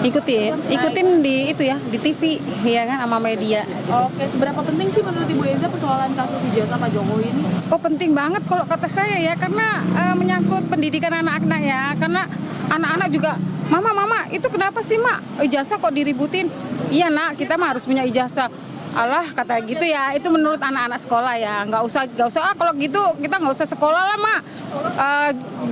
Ikutin di itu ya, di TV ya kan sama media. Oke, seberapa penting sih menurut Ibu Eza persoalan kasus ijazah Pak Jokowi ini? Oh penting banget kalau kata saya ya, karena menyangkut pendidikan anak-anak ya, karena anak-anak juga, mama itu kenapa sih mak ijazah kok diributin? Iya nak, kita mah harus punya ijazah. Alah kata gitu ya, itu menurut anak-anak sekolah ya, nggak usah kalau gitu kita nggak usah sekolah lah mak.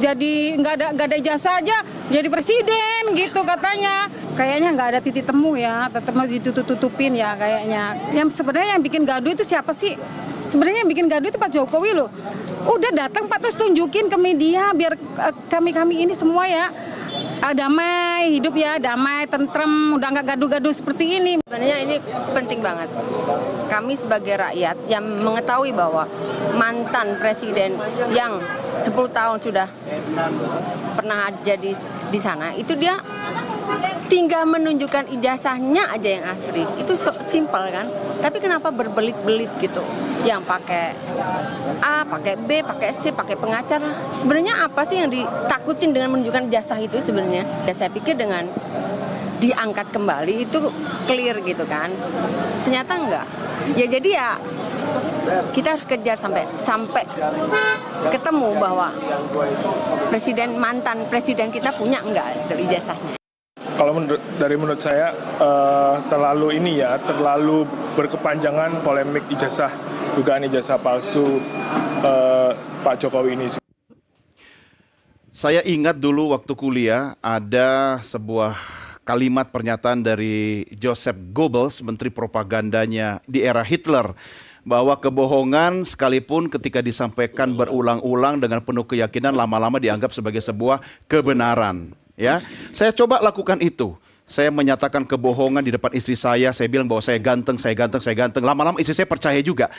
Jadi nggak ada ijazah aja jadi presiden gitu katanya. Kayaknya nggak ada titik temu ya, tetap mau ditutup-tutupin ya kayaknya. Yang sebenarnya yang bikin gaduh itu siapa sih? Sebenarnya yang bikin gaduh itu Pak Jokowi loh. Udah datang Pak terus tunjukin ke media biar kami ini semua ya damai, hidup ya damai, tentrem, udah nggak gaduh-gaduh seperti ini. Sebenarnya ini penting banget. Kami sebagai rakyat yang mengetahui bahwa mantan presiden yang 10 tahun sudah pernah jadi di sana, itu dia tinggal menunjukkan ijazahnya aja yang asli. Itu simpel kan. Tapi kenapa berbelit-belit gitu? Yang pakai A, pakai B, pakai C, pakai pengacara. Sebenarnya apa sih yang ditakutin dengan menunjukkan ijazah itu sebenarnya? Ya saya pikir dengan diangkat kembali itu clear gitu kan. Ternyata enggak. Ya jadi ya kita harus kejar sampai ketemu bahwa mantan presiden kita punya enggak ijazahnya. Kalau menurut saya terlalu berkepanjangan polemik dugaan ijazah palsu Pak Jokowi ini. Saya ingat dulu waktu kuliah ada sebuah kalimat pernyataan dari Joseph Goebbels, menteri propagandanya di era Hitler, bahwa kebohongan sekalipun ketika disampaikan berulang-ulang dengan penuh keyakinan lama-lama dianggap sebagai sebuah kebenaran. Ya, saya coba lakukan itu. Saya menyatakan kebohongan di depan istri saya bilang bahwa saya ganteng. Lama-lama istri saya percaya juga.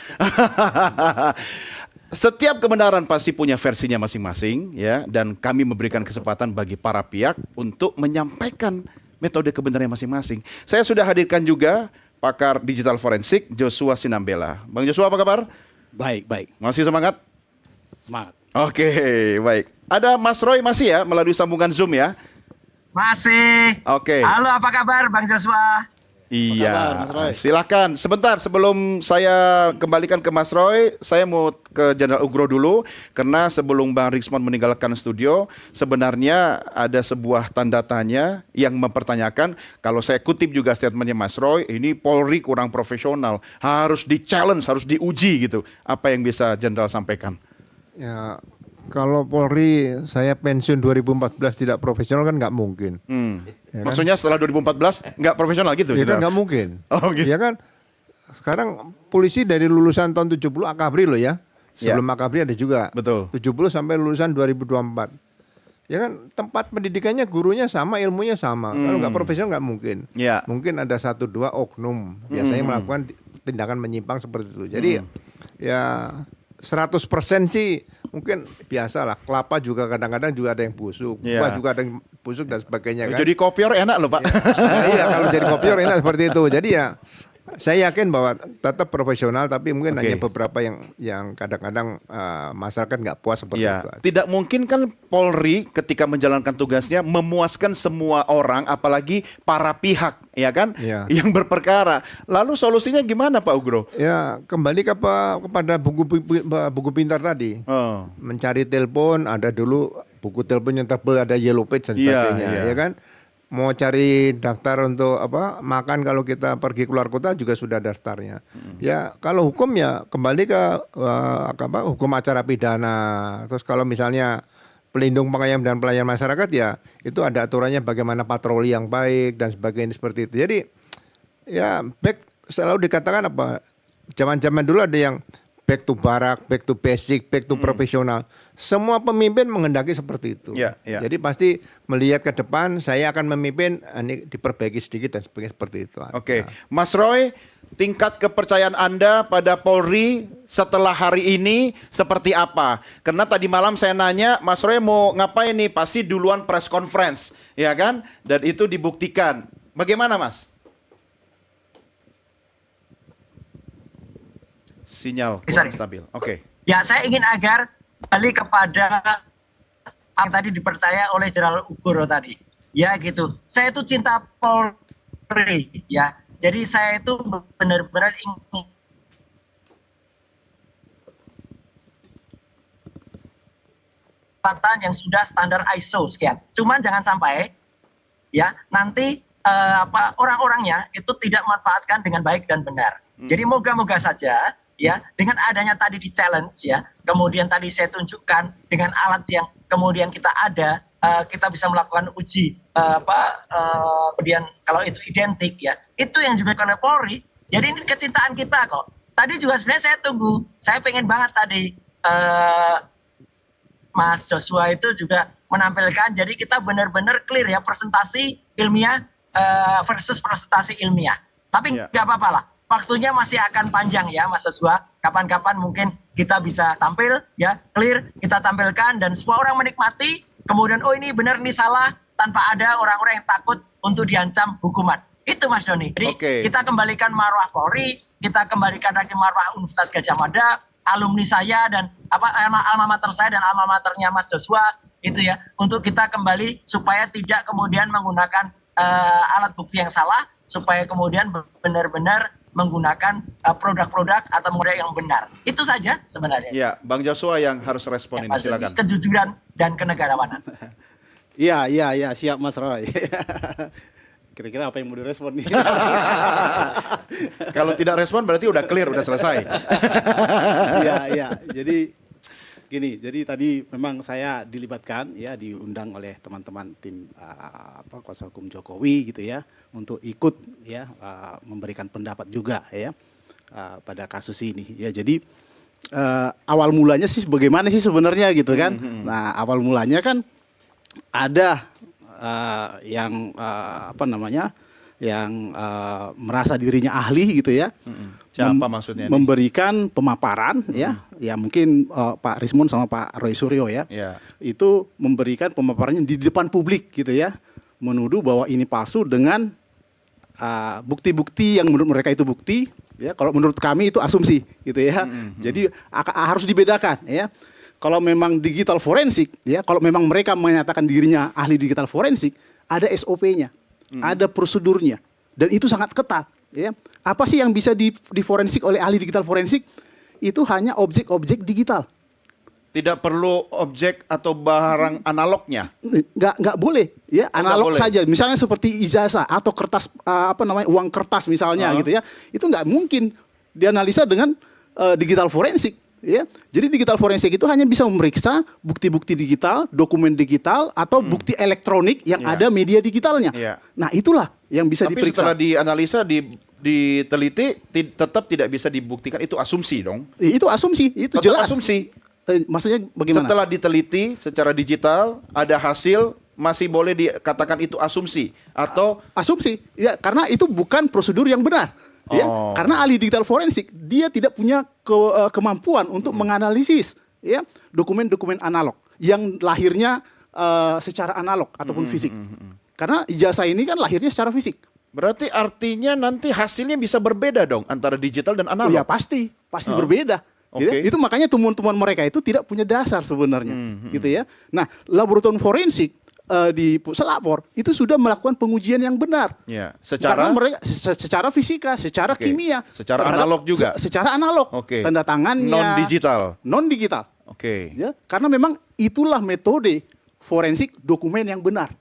Setiap kebenaran pasti punya versinya masing-masing, ya, dan kami memberikan kesempatan bagi para pihak untuk menyampaikan metode kebenaran masing-masing. Saya sudah hadirkan juga pakar digital forensik Joshua Sinambela. Bang Joshua, apa kabar? Baik. Masih semangat? Semangat. Oke, baik. Ada Mas Roy masih ya melalui sambungan Zoom ya? Masih. Oke. Halo, apa kabar Bang Joshua? Iya, silakan. Sebentar sebelum saya kembalikan ke Mas Roy, saya mau ke Jenderal Ugro dulu, karena sebelum Bang Rixmond meninggalkan studio, sebenarnya ada sebuah tanda tanya yang mempertanyakan, kalau saya kutip juga statementnya Mas Roy, ini Polri kurang profesional, harus di-challenge, harus diuji gitu. Apa yang bisa Jenderal sampaikan? Ya, kalau Polri saya pensiun 2014 tidak profesional kan nggak mungkin. Ya kan? Maksudnya setelah 2014 nggak profesional gitu? Ya kan nggak mungkin. Oh, gitu. Ya kan, sekarang polisi dari lulusan tahun 70 Akabri loh ya. Sebelum Akabri ada juga. Betul. 70 sampai lulusan 2024. Ya kan, tempat pendidikannya gurunya sama, ilmunya sama. Kalau nggak profesional nggak mungkin. Ya. Mungkin ada 1-2 oknum biasanya melakukan tindakan menyimpang seperti itu. Jadi ya 100% sih mungkin biasa lah. Kelapa juga kadang-kadang juga ada yang busuk, buah juga ada yang busuk dan sebagainya kan. Jadi kopior enak loh Pak. Iya, kalau jadi kopior enak seperti itu. Jadi ya saya yakin bahwa tetap profesional, tapi mungkin hanya beberapa yang kadang-kadang masyarakat nggak puas seperti itu. Tidak mungkin kan Polri ketika menjalankan tugasnya memuaskan semua orang, apalagi para pihak, ya kan, yang berperkara. Lalu solusinya gimana Pak Ugro? Ya kembali kepada buku pintar tadi. Mencari telepon, ada dulu buku telepon yang tebal, ada yellow page dan sebagainya, ya kan. Mau cari daftar untuk makan kalau kita pergi keluar kota juga sudah daftarnya. Ya kalau hukum ya kembali ke hukum acara pidana. Terus kalau misalnya pelindung pengayom dan pelayan masyarakat ya itu ada aturannya bagaimana patroli yang baik dan sebagainya seperti itu. Jadi ya selalu dikatakan zaman-zaman dulu ada yang back to barak, back to basic, back to profesional. Semua pemimpin menghendaki seperti itu. Jadi pasti melihat ke depan, saya akan memimpin, ini diperbaiki sedikit dan sebagainya seperti itu. Oke, Mas Roy, tingkat kepercayaan Anda pada Polri setelah hari ini seperti apa? Karena tadi malam saya nanya, Mas Roy mau ngapain nih? Pasti duluan press conference, ya kan? Dan itu dibuktikan. Bagaimana Mas? Sinyal stabil. Oke. Ya, saya ingin agar kembali kepada yang tadi dipercaya oleh Jenderal Ugro tadi. ya gitu. Saya itu cinta Polri, ya. Jadi saya itu benar-benar ingin yang sudah standar ISO sekian. Cuman jangan sampai ya nanti orang-orangnya itu tidak memanfaatkan dengan baik dan benar. Jadi moga-moga saja ya dengan adanya tadi di challenge ya, kemudian tadi saya tunjukkan dengan alat yang kemudian kita ada, kita bisa melakukan uji kemudian kalau itu identik ya, itu yang juga oleh Polri. Jadi ini kecintaan kita kok. Tadi juga sebenarnya saya tunggu, saya pengen banget tadi Mas Joshua itu juga menampilkan, jadi kita benar-benar clear ya presentasi ilmiah versus presentasi ilmiah. Tapi nggak apa-apa lah, waktunya masih akan panjang ya Mas Joshua. Kapan-kapan mungkin kita bisa tampil ya, clear, kita tampilkan dan semua orang menikmati. Kemudian oh ini benar, ini salah, tanpa ada orang-orang yang takut untuk diancam hukuman. Itu Mas Doni. Jadi kita kembalikan marwah Polri, kita kembalikan lagi marwah Universitas Gadjah Mada, alumni saya dan alma mater saya dan alma maternya Mas Joshua itu ya, untuk kita kembali supaya tidak kemudian menggunakan alat bukti yang salah, supaya kemudian benar-benar menggunakan produk-produk atau model yang benar. Itu saja sebenarnya. Ya, Bang Joshua yang harus respon ini, silakan. Kejujuran dan kenegarawanan. Iya, siap Mas Roy. Kira-kira apa yang mau direspon nih? Kalau tidak respon berarti udah clear, udah selesai. Iya. Jadi gini, jadi tadi memang saya dilibatkan ya, diundang oleh teman-teman tim kuasa hukum Jokowi gitu ya, untuk ikut ya memberikan pendapat juga ya pada kasus ini ya. Jadi awal mulanya sih bagaimana sih sebenarnya gitu kan? Nah, awal mulanya kan ada yang yang merasa dirinya ahli gitu ya. Siapa maksudnya? Memberikan pemaparan ya mungkin Pak Rismon sama Pak Roy Suryo ya. Itu memberikan pemaparannya di depan publik gitu ya, menuduh bahwa ini palsu dengan bukti-bukti yang menurut mereka itu bukti ya. Kalau menurut kami itu asumsi gitu ya. Jadi harus dibedakan ya. Kalau memang digital forensik, ya, kalau memang mereka menyatakan dirinya ahli digital forensik, ada SOP-nya, ada prosedurnya, dan itu sangat ketat. Ya. Apa sih yang bisa diforensik oleh ahli digital forensik? Itu hanya objek-objek digital. Tidak perlu objek atau barang analognya. Nggak boleh, ya analog boleh. saja. Misalnya seperti ijazah atau kertas uang kertas misalnya gitu ya, itu nggak mungkin dianalisa dengan digital forensik. Ya, jadi digital forensik itu hanya bisa memeriksa bukti-bukti digital, dokumen digital, atau bukti elektronik yang ada media digitalnya. Nah, itulah yang bisa diperiksa. Tapi setelah dianalisa, diteliti, tetap tidak bisa dibuktikan. Itu asumsi dong? Itu asumsi, itu tetap jelas. Asumsi. Maksudnya bagaimana? Setelah diteliti secara digital, ada hasil, masih boleh dikatakan itu asumsi atau asumsi? Ya, karena itu bukan prosedur yang benar. Ya, karena ahli digital forensik dia tidak punya kemampuan untuk menganalisis ya dokumen-dokumen analog yang lahirnya secara analog ataupun fisik. Karena ijazah ini kan lahirnya secara fisik. Berarti artinya nanti hasilnya bisa berbeda dong antara digital dan analog. Ya pasti berbeda. Gitu ya. Itu makanya temuan-temuan mereka itu tidak punya dasar sebenarnya, gitu ya. Nah, laboratorium forensik di Puslapor itu sudah melakukan pengujian yang benar. Ya, secara karena mereka secara fisika, secara kimia, secara analog juga. Secara analog. Tanda tangannya non digital. Ya, karena memang itulah metode forensik dokumen yang benar.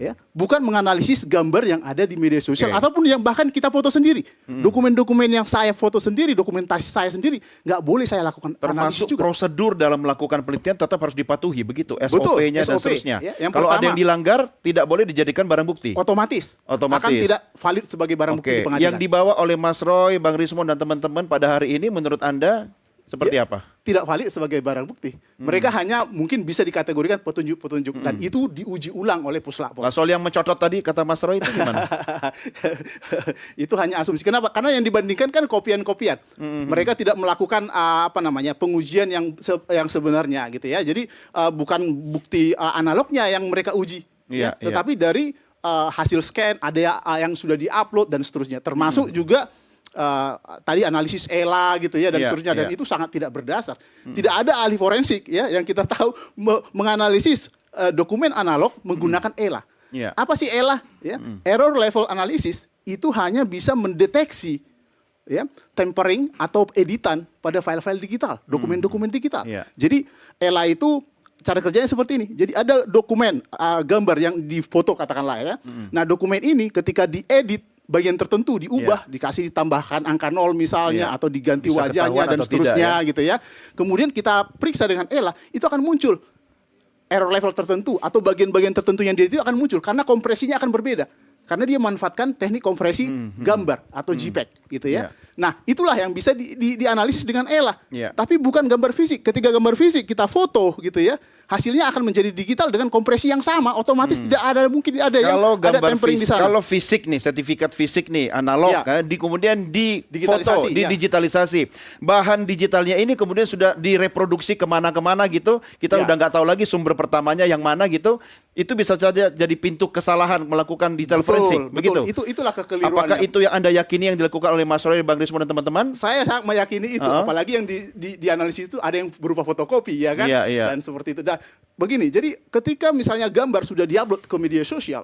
Ya, bukan menganalisis gambar yang ada di media sosial ataupun yang bahkan kita foto sendiri. Dokumen-dokumen yang saya foto sendiri, dokumentasi saya sendiri, nggak boleh saya lakukan analisis juga. Termasuk prosedur dalam melakukan penelitian tetap harus dipatuhi, begitu SOP-nya dan seterusnya. Ya, kalau ada yang dilanggar, tidak boleh dijadikan barang bukti. Otomatis. Akan tidak valid sebagai barang bukti di pengadilan. Yang dibawa oleh Mas Roy, Bang Rismon dan teman-teman pada hari ini menurut Anda seperti apa? Tidak valid sebagai barang bukti. Mereka hanya mungkin bisa dikategorikan petunjuk-petunjuk dan itu diuji ulang oleh Puslapor. Nah, soal yang mencotot tadi kata Mas Roy itu gimana? Itu hanya asumsi. Kenapa? Karena yang dibandingkan kan kopian-kopian. Mereka tidak melakukan pengujian yang sebenarnya gitu ya. Jadi bukan bukti analognya yang mereka uji, tetapi dari hasil scan ada yang sudah diupload dan seterusnya. Termasuk juga tadi analisis ELA gitu ya dan seterusnya dan itu sangat tidak berdasar. Tidak ada ahli forensik ya yang kita tahu menganalisis dokumen analog menggunakan ELA. Iya. Apa sih ELA? Ya, error level analysis itu hanya bisa mendeteksi ya tempering atau editan pada file-file digital, dokumen-dokumen digital. Iya. Jadi ELA itu cara kerjanya seperti ini. Jadi ada dokumen gambar yang difoto katakanlah ya. Nah, dokumen ini ketika diedit bagian tertentu diubah, dikasih ditambahkan angka 0 misalnya atau diganti Bisa wajahnya ketahuan dan atau seterusnya tidak, gitu ya. Kemudian kita periksa dengan ELA, itu akan muncul error level tertentu atau bagian-bagian tertentu yang dia itu akan muncul karena kompresinya akan berbeda. Karena dia manfaatkan teknik kompresi gambar atau JPEG gitu ya. Nah, itulah yang bisa dianalisis dengan ELA. Tapi bukan gambar fisik. Ketika gambar fisik kita foto gitu ya, hasilnya akan menjadi digital dengan kompresi yang sama, otomatis tidak ada mungkin ada yang ada tempering di sana. Kalau fisik nih, sertifikat fisik nih analog kemudian difoto, digitalisasi. Bahan digitalnya ini kemudian sudah direproduksi kemana-kemana gitu. Kita udah nggak tahu lagi sumber pertamanya yang mana gitu. Itu bisa saja jadi pintu kesalahan melakukan digital forensik, begitu. Itulah kekeliruannya. Apakah itu yang Anda yakini yang dilakukan oleh Mas Roy, Bang Rismon dan teman-teman? Saya sangat meyakini itu, apalagi yang dianalisis itu ada yang berupa fotokopi ya kan, dan seperti itu. Nah, begini, jadi ketika misalnya gambar sudah diupload ke media sosial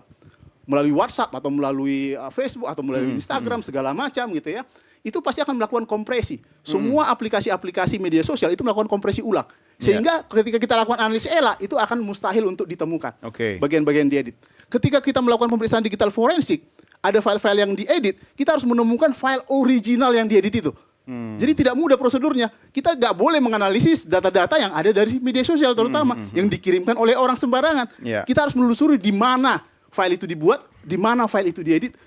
melalui WhatsApp atau melalui Facebook atau melalui Instagram segala macam gitu ya, itu pasti akan melakukan kompresi. Semua aplikasi-aplikasi media sosial itu melakukan kompresi ulang. Sehingga ketika kita lakukan analisis ELA itu akan mustahil untuk ditemukan bagian-bagian diedit. Ketika kita melakukan pemeriksaan digital forensik, ada file-file yang diedit, kita harus menemukan file original yang diedit itu. Jadi tidak mudah prosedurnya. Kita nggak boleh menganalisis data-data yang ada dari media sosial terutama yang dikirimkan oleh orang sembarangan. Kita harus menelusuri di mana file itu dibuat, di mana file itu diedit,